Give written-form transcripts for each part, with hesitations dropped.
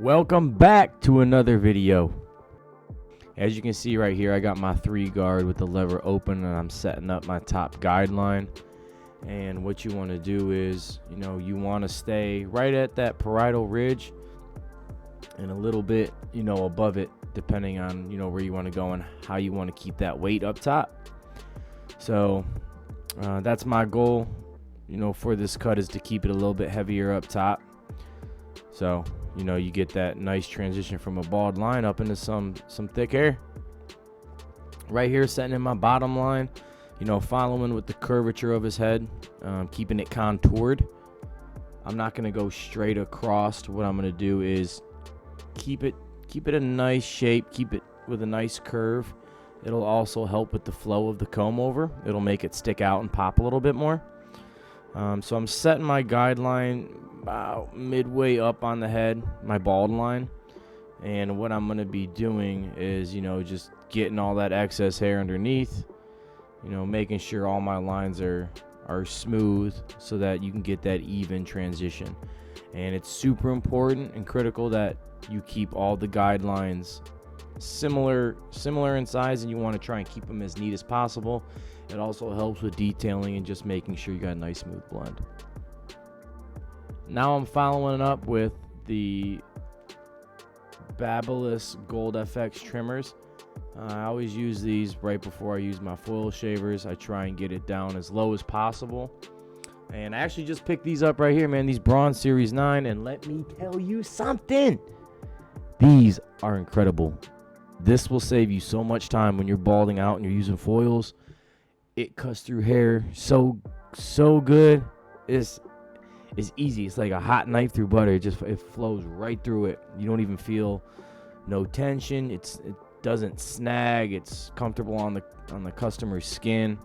Welcome back to another video. As you can see right here, I got my 3 guard with the lever open and I'm setting up my top guideline. And what you want to do is, you want to stay right at that parietal ridge and a little bit, above it, depending on, where you want to go and how you want to keep that weight up top. So that's my goal, for this cut, is to keep it a little bit heavier up top. So, you get that nice transition from a bald line up into some thick hair. Right here, setting in my bottom line, following with the curvature of his head, keeping it contoured. I'm not going to go straight across. What I'm going to do is keep it a nice shape, keep it with a nice curve. It'll also help with the flow of the comb over. It'll make it stick out and pop a little bit more. So I'm setting my guideline about midway up on the head, my bald line. And what I'm going to be doing is, just getting all that excess hair underneath, making sure all my lines are smooth so that you can get that even transition. And it's super important and critical that you keep all the guidelines similar in size, and you want to try and keep them as neat as possible. It also helps with detailing and just making sure you got a nice smooth blend. Now I'm following up with the Babyliss Gold FX trimmers. I always use these right before I use my foil shavers. I try and get it down as low as possible. And I actually just picked these up right here, man. These Bronze Series 9. And let me tell you something. These are incredible. This will save you so much time when you're balding out and you're using foils. It cuts through hair so good. It's easy. It's like a hot knife through butter. It flows right through it. You don't even feel no tension. It doesn't snag. It's comfortable on the customer's skin.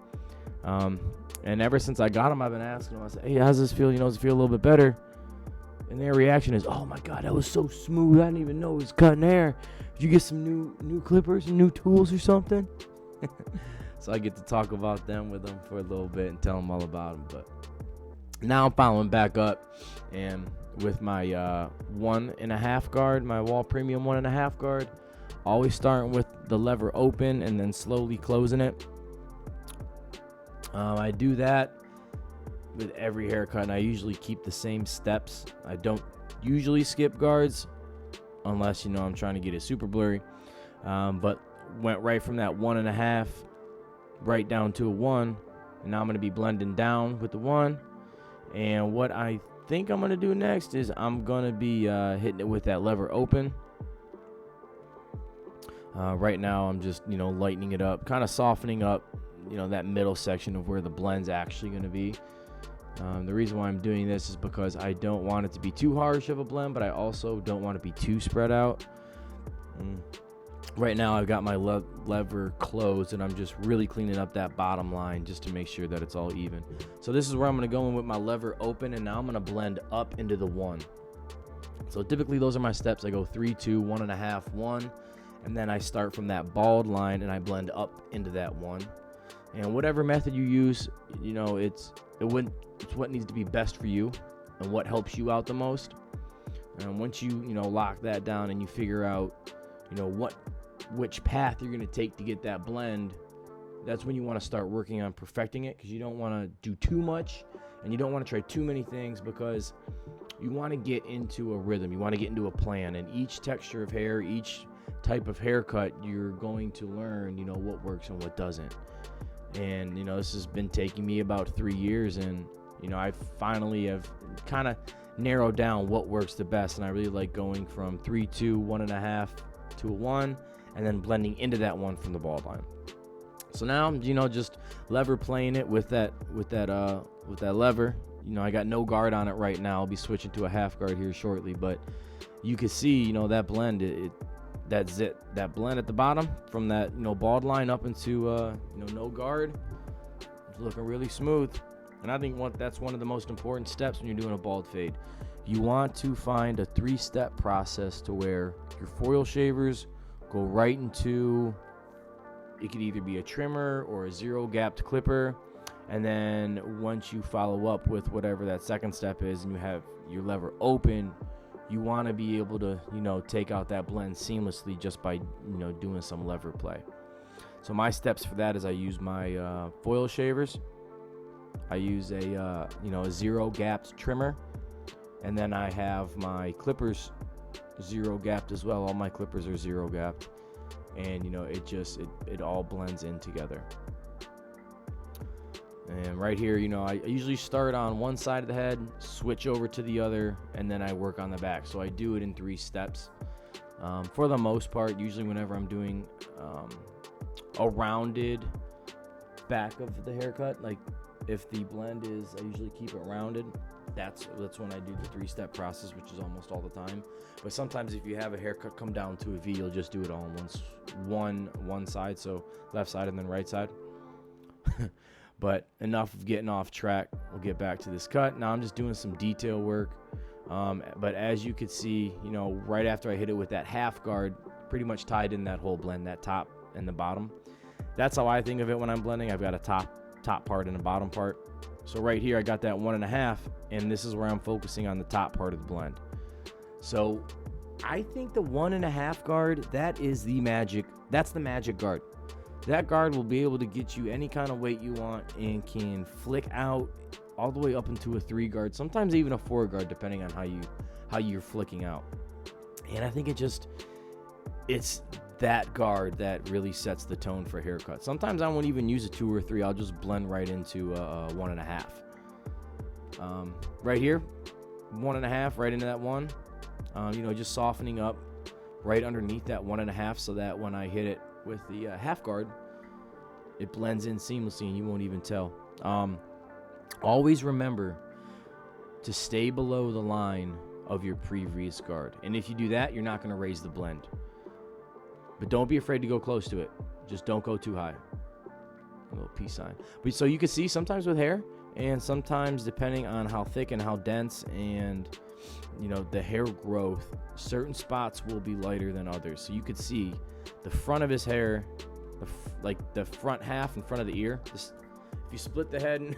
And ever since I got them, I've been asking them. I said, "Hey, how's this feel? Does it feel a little bit better?" And their reaction is, "Oh my God, that was so smooth. I didn't even know it was cutting hair. Did you get some new clippers and new tools or something?" So I get to talk about them with them for a little bit and tell them all about them. But now I'm following back up, and with my 1.5 guard, my Wall Premium 1.5 guard, always starting with the lever open and then slowly closing it. I do that with every haircut, and I usually keep the same steps. I don't usually skip guards unless, I'm trying to get it super blurry. But went right from that 1.5 right down to a 1, and now I'm going to be blending down with the 1. And what I think I'm going to do next is I'm going to be hitting it with that lever open. Right now I'm just, lightening it up, kind of softening up, that middle section of where the blend's actually going to be. The reason why I'm doing this is because I don't want it to be too harsh of a blend, but I also don't want it to be too spread out. Right now I've got my lever closed, and I'm just really cleaning up that bottom line just to make sure that it's all even. So this is where I'm going to go in with my lever open, and now I'm going to blend up into the 1. So typically those are my steps. I go 3, 2, 1.5, 1, and then I start from that bald line and I blend up into that 1. And whatever method you use, it's what needs to be best for you and what helps you out the most. And once you lock that down and you figure out which path you're going to take to get that blend, that's when you want to start working on perfecting it, because you don't want to do too much and you don't want to try too many things, because you want to get into a rhythm. You want to get into a plan, and each texture of hair, each type of haircut, you're going to learn, what works and what doesn't. And, this has been taking me about 3 years, and, I finally have kind of narrowed down what works the best. And I really like going from 3, 2, 1.5 to a 1, and then blending into that 1 from the bald line. So now, just lever playing it with that lever. I got no guard on it right now. I'll be switching to a half guard here shortly, but you can see, that blend, that blend at the bottom from that, bald line up into, no guard. It's looking really smooth. And I think that's one of the most important steps when you're doing a bald fade. You want to find a 3-step process to where your foil shavers go right into, it could either be a trimmer or a 0-gapped clipper. And then once you follow up with whatever that second step is and you have your lever open, you want to be able to, take out that blend seamlessly just by, doing some lever play. So my steps for that is I use my foil shavers. I use a 0 gapped trimmer, and then I have my clippers 0 gapped as well. All my clippers are 0 gapped, and it all blends in together. And right here, I usually start on one side of the head, switch over to the other, and then I work on the back. So I do it in 3 steps. For the most part, usually whenever I'm doing a rounded back of the haircut, like if the blend is, I usually keep it rounded. That's when I do the 3-step process, which is almost all the time. But sometimes if you have a haircut come down to a V, you'll just do it all on one side, so left side and then right side. But enough of getting off track. We'll get back to this cut. Now I'm just doing some detail work. But as you can see, right after I hit it with that half guard, pretty much tied in that whole blend, that top and the bottom. That's how I think of it when I'm blending. I've got a top part and a bottom part. So right here, I got that 1.5, and this is where I'm focusing on the top part of the blend. So I think the 1.5 guard, that's the magic guard. That guard will be able to get you any kind of weight you want and can flick out all the way up into a 3 guard, sometimes even a 4 guard, depending on how you're flicking out. And I think it's that guard that really sets the tone for haircut. Sometimes I won't even use a 2 or 3. I'll just blend right into a 1.5. Right here, 1.5 right into that 1. Just softening up right underneath that 1.5 so that when I hit it with the half guard, it blends in seamlessly and you won't even tell. Always remember to stay below the line of your previous guard, and if you do that, you're not going to raise the blend. But don't be afraid to go close to it. Just don't go too high. A little peace sign. But so you can see sometimes with hair, and sometimes depending on how thick and how dense and the hair growth, certain spots will be lighter than others. So you could see the front of his hair, like the front half in front of the ear. If you split the head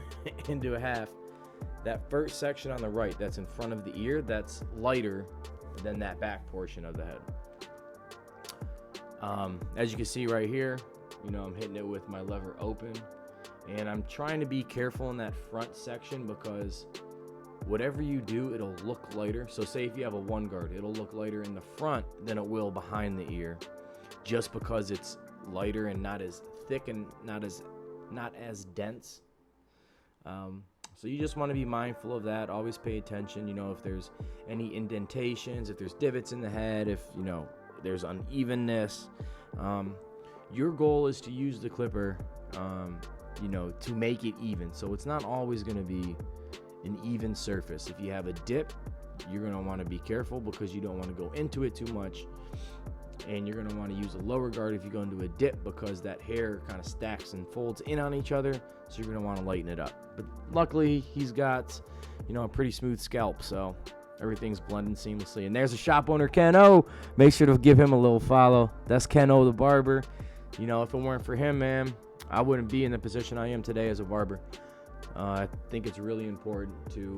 into a half, that first section on the right that's in front of the ear, that's lighter than that back portion of the head. As you can see right here, I'm hitting it with my lever open, and I'm trying to be careful in that front section because whatever you do, it'll look lighter. So say if you have a 1 guard, it'll look lighter in the front than it will behind the ear, just because it's lighter and not as thick and not as dense. So you just want to be mindful of that. Always pay attention, if there's any indentations, if there's divots in the head, if there's unevenness. Your goal is to use the clipper to make it even. So it's not always going to be an even surface. If you have a dip, you're going to want to be careful because you don't want to go into it too much, and you're going to want to use a lower guard if you go into a dip because that hair kind of stacks and folds in on each other, so you're going to want to lighten it up. But luckily he's got a pretty smooth scalp, so everything's blending seamlessly. And there's a shop owner, Ken O. Make sure to give him a little follow. That's Ken O, the barber. If it weren't for him, man, I wouldn't be in the position I am today as a barber. I think it's really important to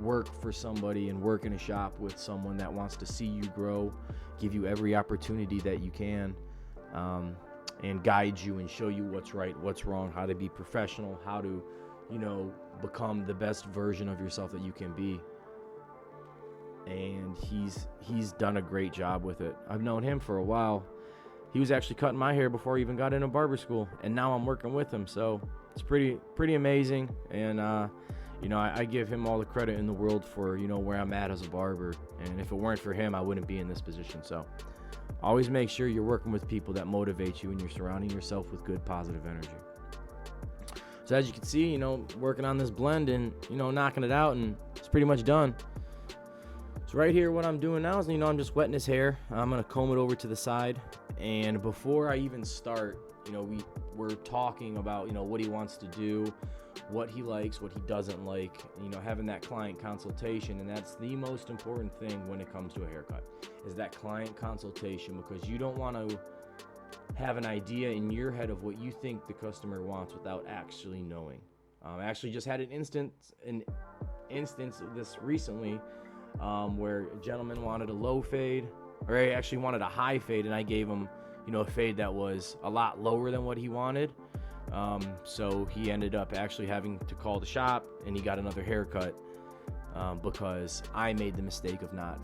work for somebody and work in a shop with someone that wants to see you grow, give you every opportunity that you can, and guide you and show you what's right, what's wrong, how to be professional, how to, become the best version of yourself that you can be. And he's done a great job with it. I've known him for a while. He was actually cutting my hair before I even got into barber school, and now I'm working with him. So it's pretty amazing. And I give him all the credit in the world for where I'm at as a barber. And if it weren't for him, I wouldn't be in this position. So always make sure you're working with people that motivate you and you're surrounding yourself with good, positive energy. So as you can see, working on this blend and knocking it out, and it's pretty much done. So right here, what I'm doing now is, I'm just wetting his hair. I'm going to comb it over to the side. And before I even start, we're talking about, what he wants to do, what he likes, what he doesn't like, having that client consultation. And that's the most important thing when it comes to a haircut, is that client consultation, because you don't want to have an idea in your head of what you think the customer wants without actually knowing. I actually just had an instance of this recently. where a gentleman wanted a low fade, or he actually wanted a high fade, and I gave him, a fade that was a lot lower than what he wanted. So he ended up actually having to call the shop, and he got another haircut because I made the mistake of not,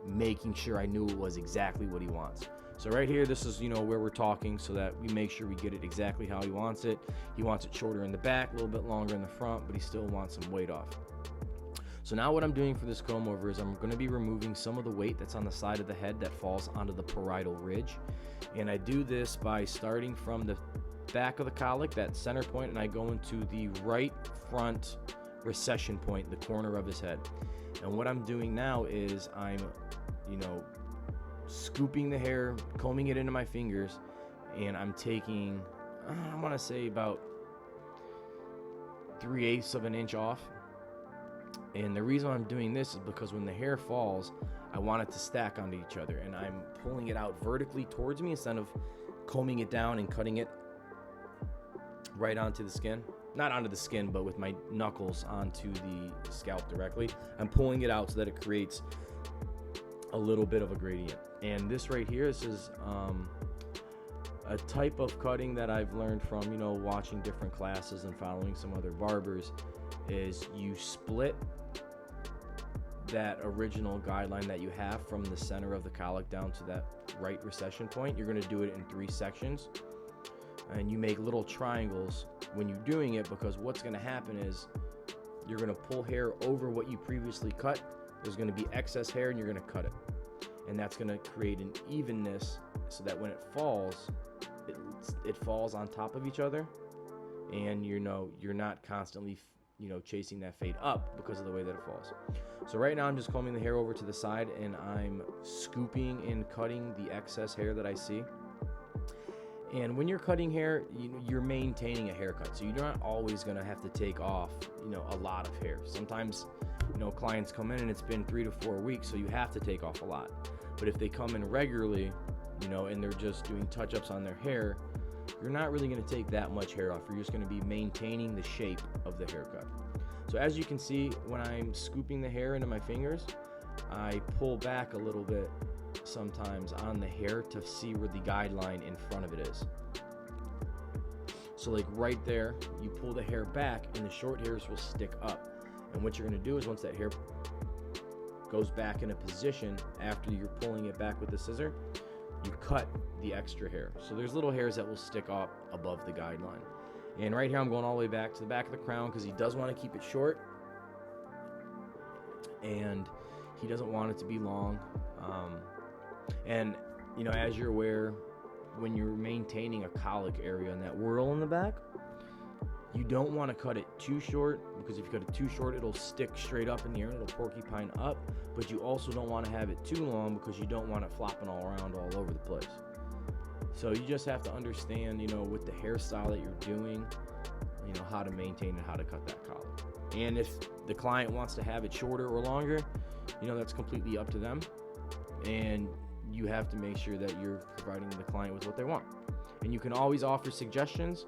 making sure I knew it was exactly what he wants. So right here, this is, where we're talking so that we make sure we get it exactly how he wants it. He wants it shorter in the back, a little bit longer in the front, but he still wants some weight off. So now what I'm doing for this comb over is I'm going to be removing some of the weight that's on the side of the head that falls onto the parietal ridge. And I do this by starting from the back of the colic, that center point, and I go into the right front recession point, the corner of his head. And what I'm doing now is I'm, scooping the hair, combing it into my fingers, and I'm taking, I want to say about 3/8 of an inch off. And the reason I'm doing this is because when the hair falls, I want it to stack onto each other, and I'm pulling it out vertically towards me instead of combing it down and cutting it right onto the skin. Not onto the skin, but with my knuckles onto the scalp directly. I'm pulling it out so that it creates a little bit of a gradient. And this right here, this is a type of cutting that I've learned from, watching different classes and following some other barbers, is you split that original guideline that you have from the center of the colic down to that right recession point. You're going to do it in 3 sections, and you make little triangles when you're doing it, because what's going to happen is you're going to pull hair over what you previously cut. There's going to be excess hair, and you're going to cut it, and that's going to create an evenness so that when it falls, it falls on top of each other, and you're not constantly chasing that fade up because of the way that it falls. So right now I'm just combing the hair over to the side, and I'm scooping and cutting the excess hair that I see. And when you're cutting hair, you're maintaining a haircut, so you're not always going to have to take off a lot of hair. Sometimes clients come in and it's been 3 to 4 weeks, so you have to take off a lot. But if they come in regularly, and they're just doing touch-ups on their hair, you're not really going to take that much hair off. You're just going to be maintaining the shape of the haircut. So as you can see, when I'm scooping the hair into my fingers, I pull back a little bit sometimes on the hair to see where the guideline in front of it is. So like right there, you pull the hair back and the short hairs will stick up. And what you're going to do is once that hair goes back in a position after you're pulling it back with the scissor, you cut the extra hair. So there's little hairs that will stick up above the guideline. And right here I'm going all the way back to the back of the crown because he does want to keep it short and he doesn't want it to be long. And as you're aware, when you're maintaining a colic area in that whorl in the back, you don't want to cut it too short, because if you cut it too short, it'll stick straight up in the air and it'll porcupine up. But you also don't want to have it too long because you don't want it flopping all around all over the place. So you just have to understand, with the hairstyle that you're doing, how to maintain and how to cut that collar. And if the client wants to have it shorter or longer, that's completely up to them. And you have to make sure that you're providing the client with what they want. And you can always offer suggestions.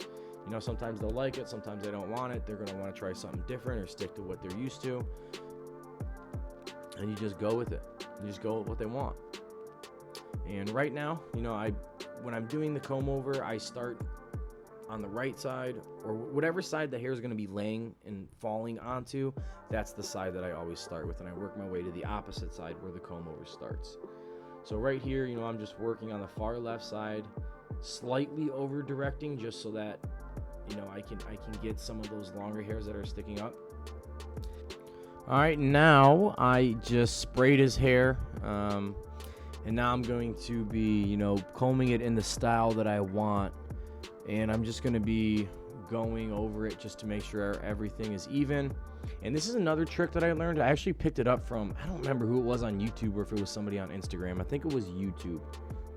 Sometimes they'll like it, sometimes they don't want it. They're going to want to try something different or stick to what they're used to. And you just go with it. You just go with what they want. And right now, when I'm doing the comb over, I start on the right side, or whatever side the hair is going to be laying and falling onto. That's the side that I always start with, and I work my way to the opposite side where the comb over starts. So right here, I'm just working on the far left side, slightly over directing, just so that I can get some of those longer hairs that are sticking up. All right, now I just sprayed his hair, and now I'm going to be combing it in the style that I want, and I'm just going to be going over it just to make sure everything is even. And this is another trick that I learned. I actually picked it up from, I don't remember who it was on YouTube or if it was somebody on Instagram. I think it was YouTube.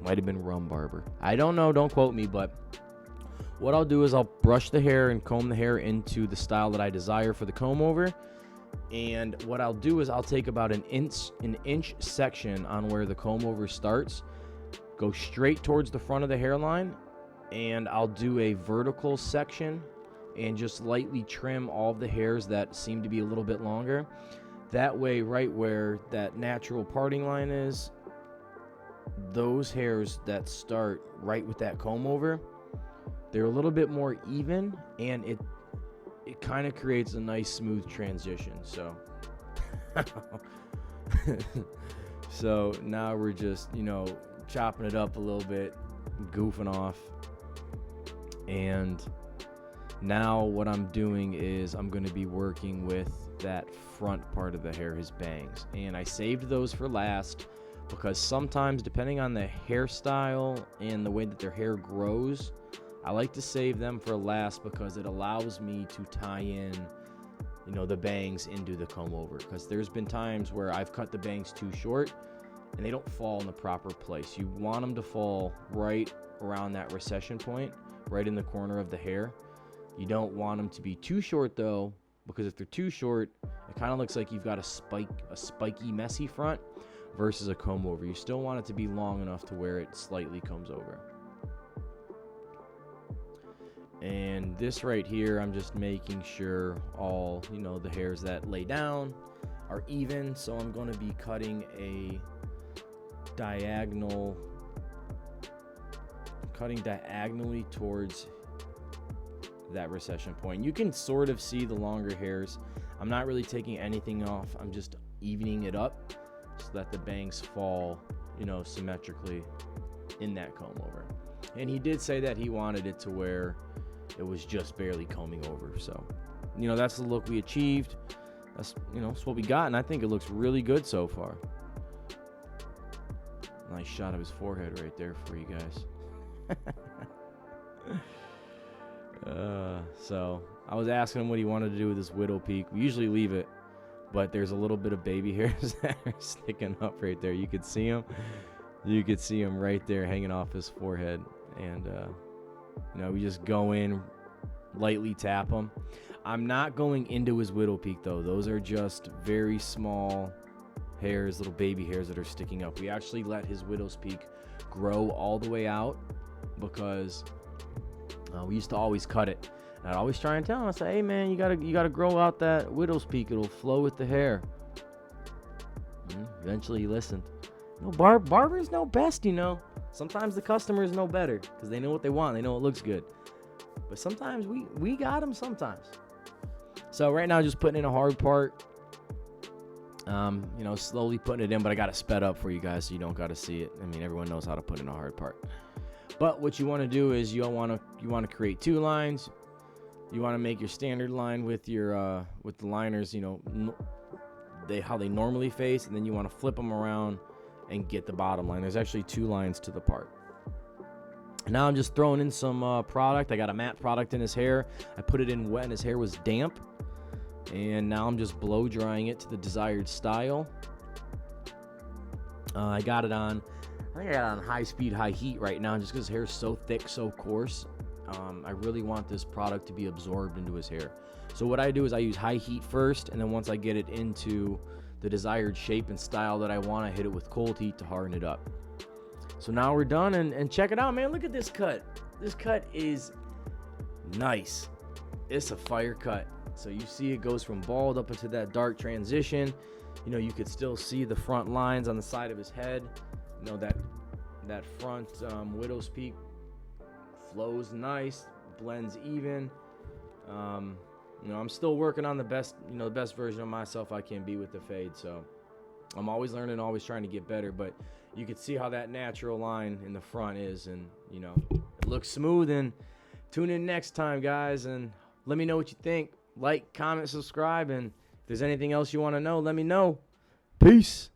Might have been Barber. I don't know, don't quote me, but what I'll do is I'll brush the hair and comb the hair into the style that I desire for the comb over. And what I'll do is I'll take about an inch section on where the comb over starts, go straight towards the front of the hairline, and I'll do a vertical section and just lightly trim all of the hairs that seem to be a little bit longer. That way, right where that natural parting line is, those hairs that start right with that comb over, they're a little bit more even, and it kind of creates a nice smooth transition. So so now we're just, chopping it up a little bit, goofing off. And now what I'm doing is I'm going to be working with that front part of the hair, his bangs. And I saved those for last because sometimes, depending on the hairstyle and the way that their hair grows, I like to save them for last because it allows me to tie in, the bangs into the comb over. Because there's been times where I've cut the bangs too short and they don't fall in the proper place. You want them to fall right around that recession point, right in the corner of the hair. You don't want them to be too short though, because if they're too short, it kind of looks like you've got a spiky, messy front versus a comb over. You still want it to be long enough to where it slightly comes over. And this right here, I'm just making sure all, the hairs that lay down are even. So I'm going to be cutting diagonally towards that recession point. You can sort of see the longer hairs. I'm not really taking anything off. I'm just evening it up so that the bangs fall, symmetrically in that comb over. And he did say that he wanted it to where it was just barely combing over. So, that's the look we achieved. That's what we got, and I think it looks really good so far. Nice shot of his forehead right there for you guys. So I was asking him what he wanted to do with this widow peak. We usually leave it, but there's a little bit of baby hairs that are sticking up right there. You could see them. You could see them right there hanging off his forehead. And, we just go in, lightly tap them. I'm not going into his widow peak, though. Those are just very small hairs, little baby hairs that are sticking up. We actually let his widow's peak grow all the way out because we used to always cut it. And I'd always try and tell him, I say, hey man, you gotta grow out that widow's peak. It'll flow with the hair. Eventually he listened. Barbers know best, Sometimes the customers know better because they know what they want. They know it looks good. But sometimes we got them sometimes. So right now just putting in a hard part. Slowly putting it in, but I got it sped up for you guys so you don't got to see it. I mean, everyone knows how to put in a hard part. But what you want to do is you want to create two lines. You want to make your standard line with your with the liners, how they normally face, and then you want to flip them around and get the bottom line. There's actually two lines to the part. Now I'm just throwing in some product. I got a matte product in his hair. I put it in wet and his hair was damp. And now I'm just blow drying it to the desired style. I got it on high speed, high heat right now just because his hair is so thick, so coarse. I really want this product to be absorbed into his hair. So what I do is I use high heat first, and then once I get it into the desired shape and style that I want, I hit it with cold heat to harden it up. So now we're done, and check it out, man. Look at this cut. This cut is nice. It's a fire cut. So you see it goes from bald up into that dark transition. You could still see the front lines on the side of his head. That front widow's peak flows nice, blends even. I'm still working on the best version of myself I can be with the fade. So I'm always learning, always trying to get better. But you can see how that natural line in the front is, and it looks smooth. And tune in next time, guys, and let me know what you think. Like, comment, subscribe, and if there's anything else you want to know, let me know. Peace.